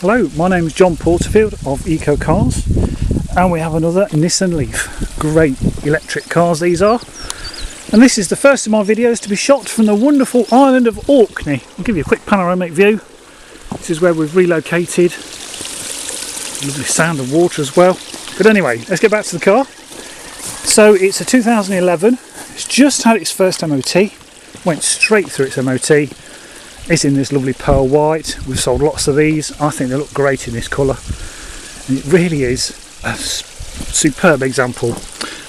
Hello, my name is John Porterfield of Eco Cars, and we have another Nissan Leaf. Great electric cars these are, and this is the first of my videos to be shot from the wonderful island of Orkney. I'll give you a quick panoramic view. This is where we've relocated. Lovely sound of water as well. But anyway, let's get back to the car. So it's a 2011. It's just had its first MOT. Went straight through its MOT. It's in this lovely pearl white. We've sold lots of these. I think they look great in this colour, and it really is a superb example.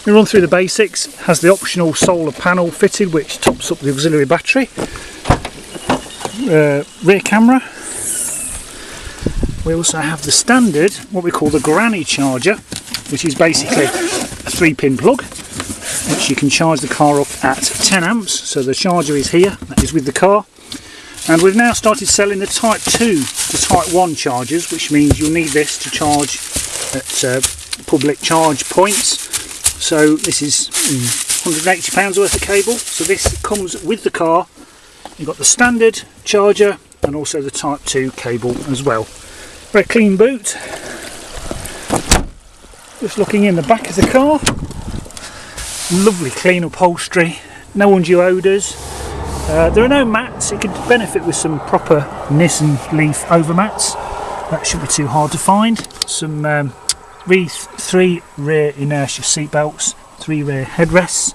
We run through the basics. It has the optional solar panel fitted, which tops up the auxiliary battery. Rear camera. We also have the standard, what we call the granny charger, which is basically a 3-pin plug, which you can charge the car up at 10 amps. So the charger is here, that is with the car. And we've now started selling the Type 2 to Type 1 chargers, which means you'll need this to charge at public charge points. So this is £180 worth of cable. So this comes with the car. You've got the standard charger and also the Type 2 cable as well. Very clean boot. Just looking in the back of the car. Lovely clean upholstery. No undue odours. There are no mats. It could benefit with some proper Nissan Leaf overmats. That shouldn't be too hard to find. Some 3 rear inertia seat belts, 3 rear headrests.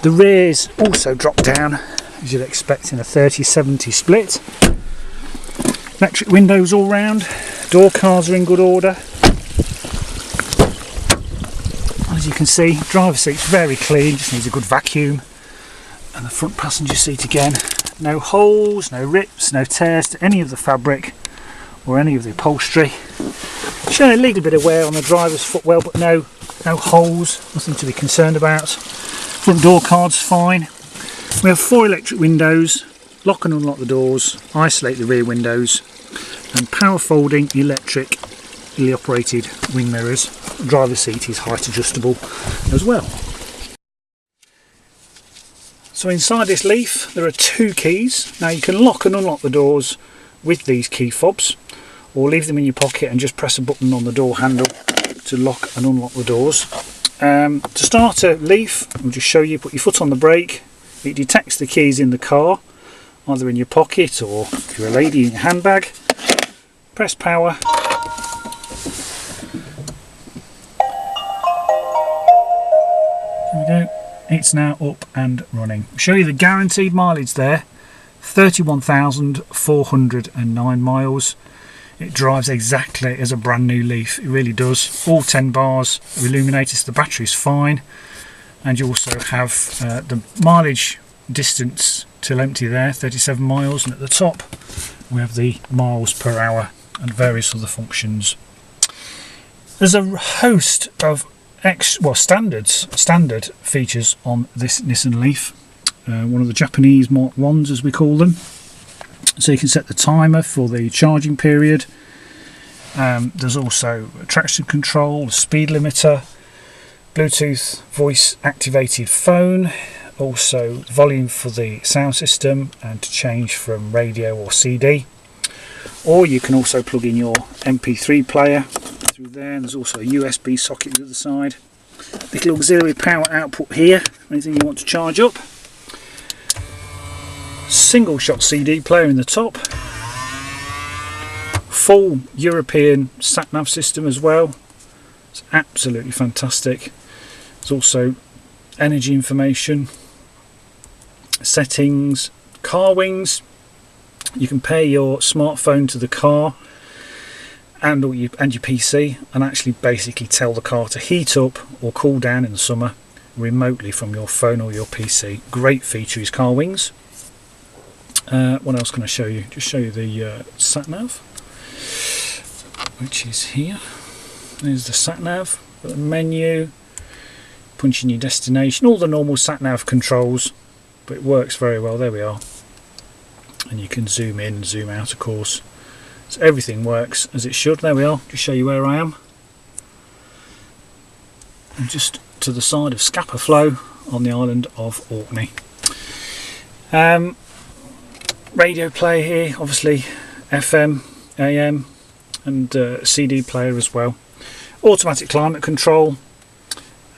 The rears also drop down, as you'd expect in a 30-70 split. Electric windows all round. Door cards are in good order. As you can see, driver's seat's very clean, just needs a good vacuum. And the front passenger seat again, no holes, no rips, no tears to any of the fabric or any of the upholstery. Showing a little bit of wear on the driver's footwell, but no holes, nothing to be concerned about. Front door card's fine. We have 4 electric windows, lock and unlock the doors, isolate the rear windows, and power folding electrically operated wing mirrors. The driver's seat is height adjustable as well. So inside this Leaf there are 2 keys. Now you can lock and unlock the doors with these key fobs, or leave them in your pocket and just press a button on the door handle to lock and unlock the doors. To start a Leaf, I'll just show you, put your foot on the brake. It detects the keys in the car, either in your pocket or if you're a lady in your handbag. Press power. There we go. It's now up and running. I'll show you the guaranteed mileage there, 31,409 miles. It drives exactly as a brand new Leaf, it really does. All 10 bars are illuminated, so the battery's fine. And you also have the mileage distance till empty there, 37 miles. And at the top we have the miles per hour and various other functions. There's a host of standard features on this Nissan Leaf. One of the Japanese Mark 1s, as we call them. So you can set the timer for the charging period. There's also traction control, speed limiter, Bluetooth voice activated phone, also volume for the sound system and to change from radio or CD. Or you can also plug in your MP3 player through there, and there's also a USB socket on the other side. Little auxiliary power output here for anything you want to charge up. Single shot CD player in the top. Full European sat-nav system as well. It's absolutely fantastic. There's also energy information, settings, car wings. You can pair your smartphone to the car and your PC and actually basically tell the car to heat up or cool down in the summer remotely from your phone or your PC. Great feature is car wings. What else can I show you? Just show you the sat-nav, which is here. There's the sat-nav, the menu, punch in your destination, all the normal sat-nav controls, but it works very well. There we are. And you can zoom in and zoom out, of course. So everything works as it should. There we are. Just show you where I am. I'm just to the side of Scapa Flow on the island of Orkney. Radio play here, obviously FM, AM, and CD player as well. Automatic climate control,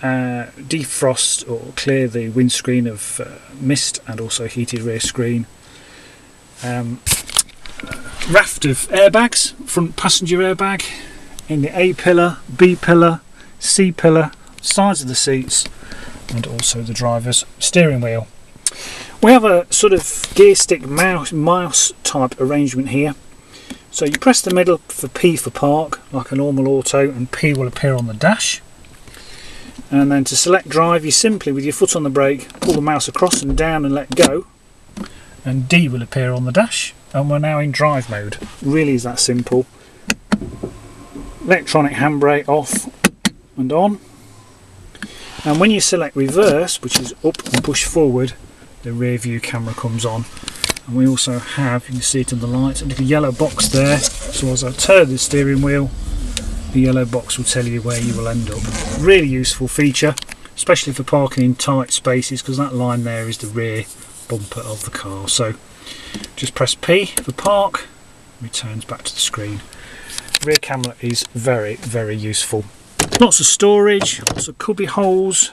defrost or clear the windscreen of mist, and also heated rear screen. Raft of airbags, front passenger airbag in the A pillar, B pillar, C pillar, sides of the seats, and also the driver's steering wheel. We have a sort of gear stick mouse type arrangement here. So you press the middle for P for park, like a normal auto, and P will appear on the dash. And then to select drive, you simply, with your foot on the brake, pull the mouse across and down and let go, and D will appear on the dash, and we're now in drive mode. Really is that simple. Electronic handbrake off and on. And when you select reverse, which is up and push forward, the rear view camera comes on. And we also have, you can see it in the lights, a little yellow box there. So as I turn the steering wheel, the yellow box will tell you where you will end up. Really useful feature, especially for parking in tight spaces, because that line there is the rear bumper of the car. So just press P for park, returns back to the screen. Rear camera is very, very useful. Lots of storage, lots of cubby holes.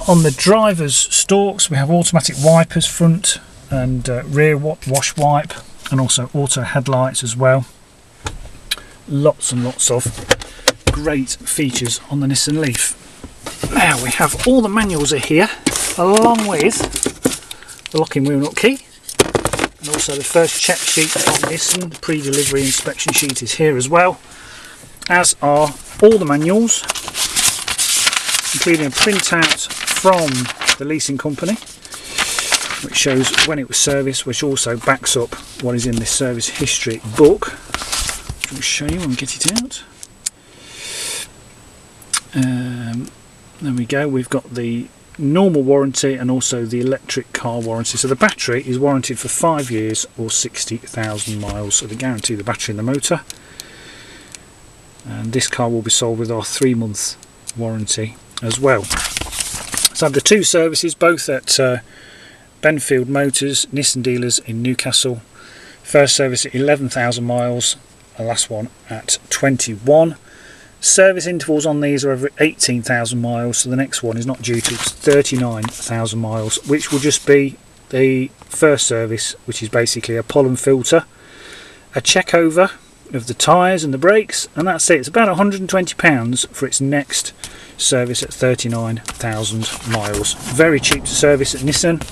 On the driver's stalks we have automatic wipers, front and rear wash wipe, and also auto headlights as well. Lots and lots of great features on the Nissan Leaf. Now we have all the manuals are here, along with the locking wheel nut key, and also the first check sheet on Nissan. The pre-delivery inspection sheet is here as well, as are all the manuals, including a printout from the leasing company which shows when it was serviced, which also backs up what is in this service history book. I'll show you when we get it out. There we go, we've got the normal warranty and also the electric car warranty. So the battery is warranted for 5 years or 60,000 miles, so they guarantee the battery and the motor. And this car will be sold with our 3-month warranty as well. So I have the two services, both at Benfield Motors, Nissan dealers in Newcastle. First service at 11,000 miles, the last one at 21. Service intervals on these are over 18,000 miles, so the next one is not due till 39,000 miles, which will just be the first service, which is basically a pollen filter, a check over of the tyres and the brakes, and that's it. It's about £120 for its next service at 39,000 miles. Very cheap to service at Nissan.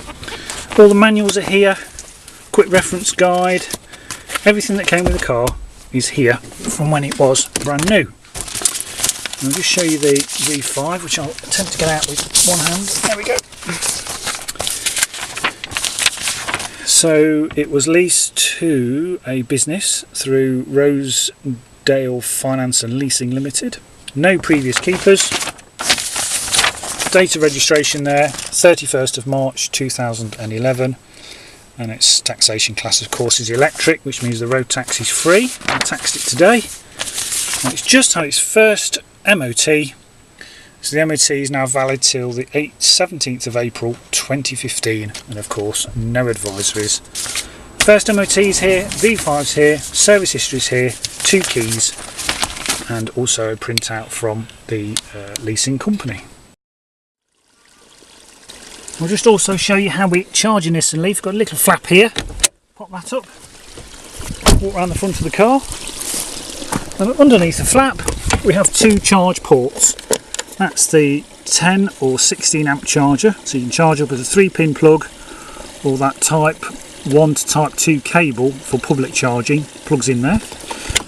All the manuals are here, quick reference guide, everything that came with the car is here from when it was brand new. I'll just show you the V5, which I'll attempt to get out with one hand. There we go. So it was leased to a business through Rosedale Finance and Leasing Limited. No previous keepers. Date of registration there, 31st of March 2011. And its taxation class, of course, is electric, which means the road tax is free. I taxed it today. And it's just had its first MOT. So the MOT is now valid till the 17th of April 2015, and of course no advisories. First MOT's here, V5's here, service history's here, 2 keys, and also a printout from the leasing company. I'll just also show you how we charge a Nissan Leaf. Got a little flap here, pop that up, walk around the front of the car, and underneath the flap we have 2 charge ports. That's the 10 or 16 amp charger, so you can charge up with a 3-pin plug, or that type 1 to type 2 cable for public charging, plugs in there.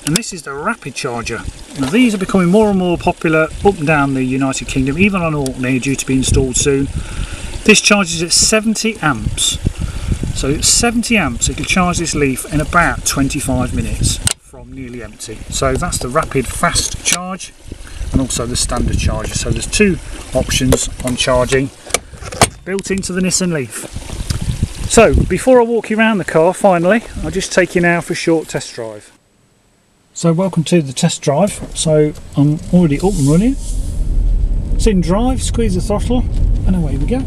And this is the rapid charger. Now these are becoming more and more popular up and down the United Kingdom, even on Orkney, due to be installed soon. This charges at 70 amps, so it's 70 amps. It can charge this Leaf in about 25 minutes from nearly empty. So that's the rapid fast charge, and also the standard charger. So there's 2 options on charging built into the Nissan Leaf. So before I walk you around the car, finally, I'll just take you now for a short test drive. So welcome to the test drive. So I'm already up and running. Sit in drive, squeeze the throttle, and away we go.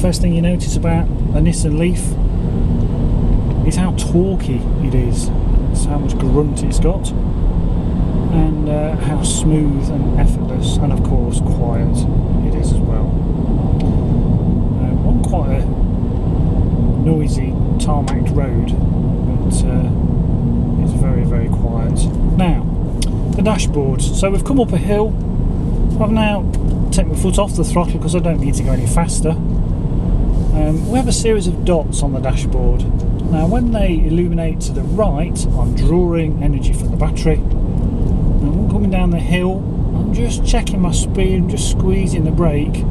First thing you notice about a Nissan Leaf is how torquey it is. It's notice how much grunt it's got, and how smooth and effortless, and of course quiet it is as well. On quite a noisy tarmac road, but it's very, very quiet. Now, the dashboard. So we've come up a hill. I've now taken my foot off the throttle because I don't need to go any faster. We have a series of dots on the dashboard. Now when they illuminate to the right, I'm drawing energy from the battery. And when coming down the hill, I'm just checking my speed and just squeezing the brake.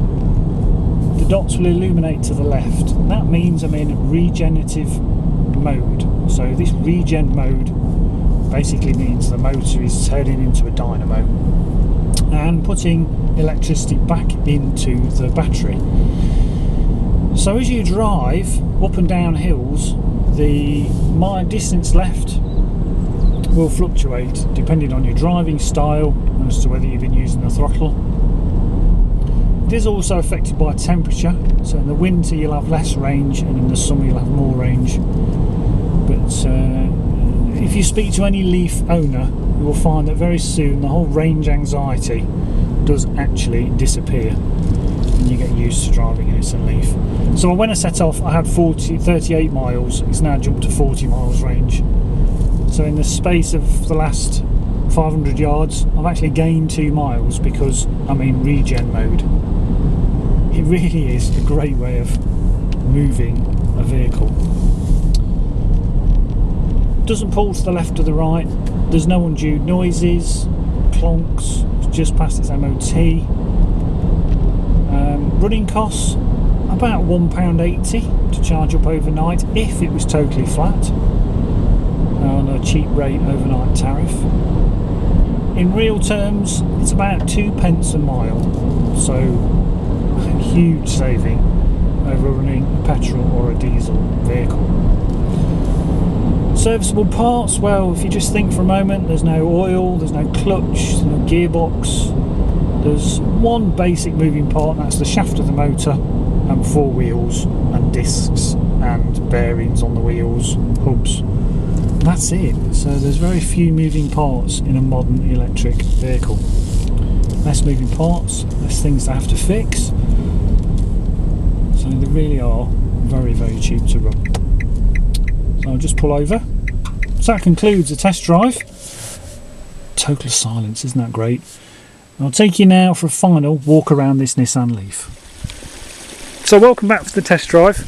The dots will illuminate to the left. That means I'm in regenerative mode. So this regen mode basically means the motor is turning into a dynamo and putting electricity back into the battery. So as you drive up and down hills, the mile distance left will fluctuate depending on your driving style and as to whether you've been using the throttle. It is also affected by temperature, so in the winter you'll have less range and in the summer you'll have more range. But if you speak to any Leaf owner, you will find that very soon the whole range anxiety does actually disappear and you get used to driving a Nissan Leaf. So when I set off I had 38 miles, it's now jumped to 40 miles range. So in the space of the last 500 yards I've actually gained 2 miles because I'm in regen mode. It really is a great way of moving a vehicle. Doesn't pull to the left or the right, there's no undue noises, clonks, it's just past its MOT. Running costs about £1.80 to charge up overnight if it was totally flat on a cheap rate overnight tariff. In real terms it's about 2p a mile, so a huge saving over running a petrol or a diesel vehicle. Serviceable parts, well, if you just think for a moment, there's no oil, there's no clutch, there's no gearbox. There's one basic moving part, and that's the shaft of the motor and 4 wheels and discs and bearings on the wheels, hubs. That's it. So there's very few moving parts in a modern electric vehicle. Less moving parts, less things to have to fix. So they really are very, very cheap to run. So I'll just pull over. So that concludes the test drive. Total silence, isn't that great? I'll take you now for a final walk around this Nissan Leaf. So welcome back to the test drive.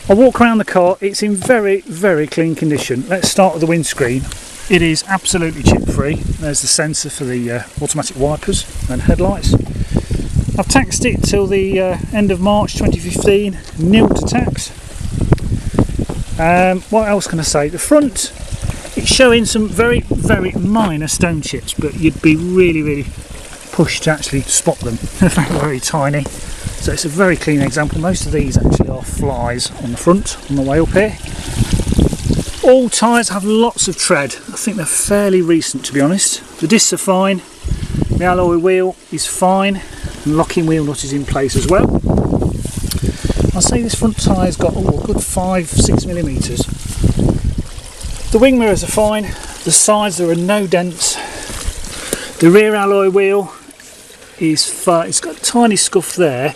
I'll walk around the car. It's in very, very clean condition. Let's start with the windscreen. It is absolutely chip free. There's the sensor for the automatic wipers and headlights. I've taxed it till the end of March 2015, nil to tax. What else can I say? The front, it's showing some very, very minor stone chips, but you'd be really, really pushed to actually spot them. They're very, very tiny. So it's a very clean example. Most of these actually are flies on the front on the way up here. All tyres have lots of tread. I think they're fairly recent, to be honest. The discs are fine. The alloy wheel is fine. The locking wheel nut is in place as well. I'll say this front tyre's got a good 5-6 millimetres. The wing mirrors are fine. The sides, there are no dents. The rear alloy wheel is fine. It's got a tiny scuff there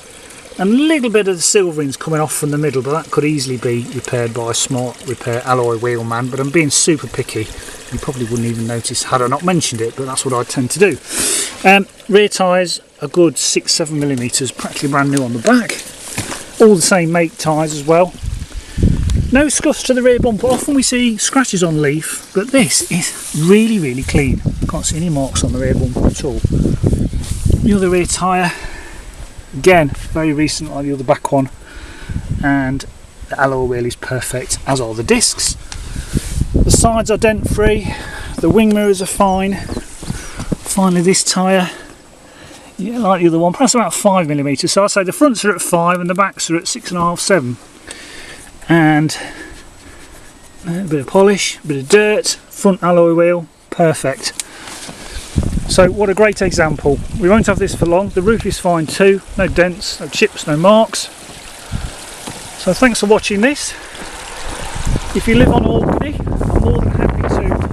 and a little bit of the silvering's coming off from the middle, but that could easily be repaired by a smart repair alloy wheel man, but I'm being super picky. You probably wouldn't even notice had I not mentioned it, but that's what I tend to do. Rear tyres are good 6-7 millimetres, practically brand new on the back. All the same make tyres as well. No scuffs to the rear bumper. Often we see scratches on Leaf, but this is really, really clean. Can't see any marks on the rear bumper at all. The other rear tyre, again, very recent like the other back one, and the alloy wheel is perfect, as are the discs. The sides are dent free, the wing mirrors are fine. Finally this tyre, yeah, like the other one, perhaps about 5 millimetres, so I'd say the fronts are at 5 and the backs are at 6.5, 7. And a bit of polish, a bit of dirt, front alloy wheel, perfect. So what a great example. We won't have this for long. The roof is fine too, no dents, no chips, no marks. So thanks for watching this. If you live on Albany, I'm more than happy to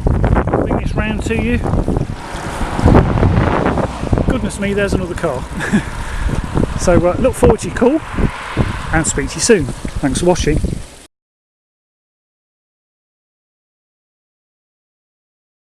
around to you. Goodness me, there's another car. So look forward to your call and speak to you soon. Thanks for watching.